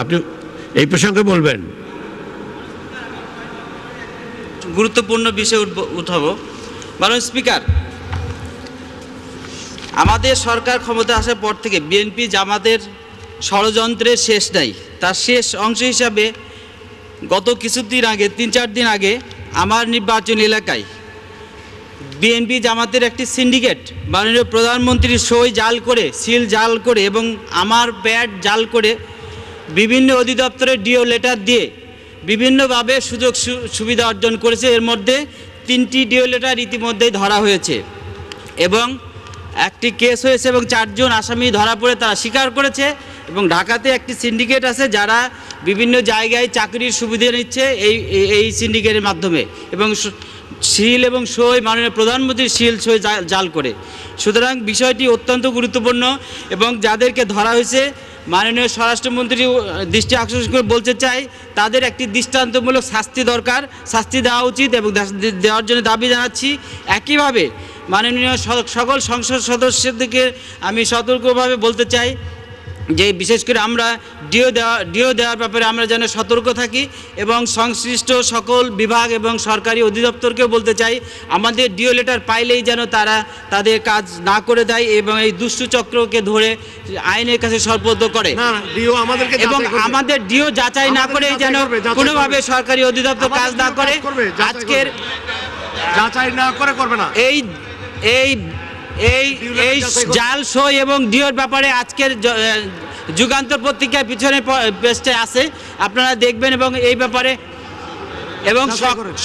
আপনি এই প্রসঙ্গে বলবেন। গুরুত্বপূর্ণ বিষয় উঠাবো। মাননীয় স্পিকার, আমাদের সরকার ক্ষমতা আসার পর থেকে বিএনপি জামাতের ষড়যন্ত্রের শেষ নাই। তার শেষ অংশ হিসাবে গত কিছুদিন আগে 3-4 দিন আগে আমার নির্বাচনী এলাকায় বিএনপি জামাতের একটি সিন্ডিকেট মাননীয় প্রধানমন্ত্রীর সই জাল করে, সিল জাল করে এবং আমার প্যাড জাল করে বিভিন্ন অধিদপ্তরের ডিও লেটার দিয়ে বিভিন্নভাবে সুযোগ সুবিধা অর্জন করেছে। এর মধ্যে 3টি ডিও লেটার ইতিমধ্যেই ধরা হয়েছে এবং একটি কেস হয়েছে এবং 4 জন আসামি ধরা পড়ে তারা স্বীকার করেছে। এবং ঢাকাতে একটি সিন্ডিকেট আছে যারা বিভিন্ন জায়গায় চাকরির সুবিধা নিচ্ছে এই সিন্ডিকেটের মাধ্যমে এবং সিল এবং সই মাননীয় প্রধানমন্ত্রীর সিল সই জাল করে। সুতরাং বিষয়টি অত্যন্ত গুরুত্বপূর্ণ এবং যাদেরকে ধরা হয়েছে মাননীয় স্বরাষ্ট্রমন্ত্রী দৃষ্টি আকর্ষণ করে বলতে চাই, তাদের একটি দৃষ্টান্তমূলক শাস্তি দরকার, শাস্তি দেওয়া উচিত এবং দেওয়ার জন্য দাবি জানাচ্ছি। একইভাবে মাননীয় সকল সংসদ সদস্যদেরকে আমি সতর্কভাবে বলতে চাই যে বিশেষ করে আমরা ডিও দেওয়ার ব্যাপারে আমরা যেন সতর্ক থাকি এবং সংশ্লিষ্ট সকল বিভাগ এবং সরকারি অধিদপ্তরকেও বলতে চাই আমাদের ডিও লেটার পাইলেই যেন তারা তাদের কাজ না করে দেয় এবং এই দুষ্টু চক্রকে ধরে আইনের কাছে সোপর্দ করে এবং আমাদের ডিও যাচাই না করেই যেন কোনোভাবে সরকারি অধিদপ্তর কাজ না করে। আজকের যাচাই না করে করবে না এই জাল সই এবং ডিওর ব্যাপারে আজকের যুগান্তর পত্রিকার পিছনে পেজটা আছে, আপনারা দেখবেন এবং এই ব্যাপারে এবং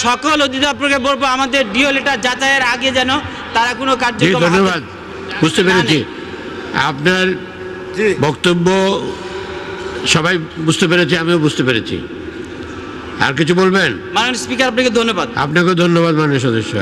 সকল অধিদপ্তরকে বলবো আমাদের ডিও লেটার যাচাইয়ের আগে যেন তারা কোনো কার্যক্রম। ধন্যবাদ, বুঝতে পেরেছি আপনার বক্তব্য, সবাই বুঝতে পেরেছে, আমিও বুঝতে পেরেছি। আর কিছু বলবেন? মাননীয় স্পিকার, আপনাকে ধন্যবাদ। আপনাকেও ধন্যবাদ মাননীয় সদস্য।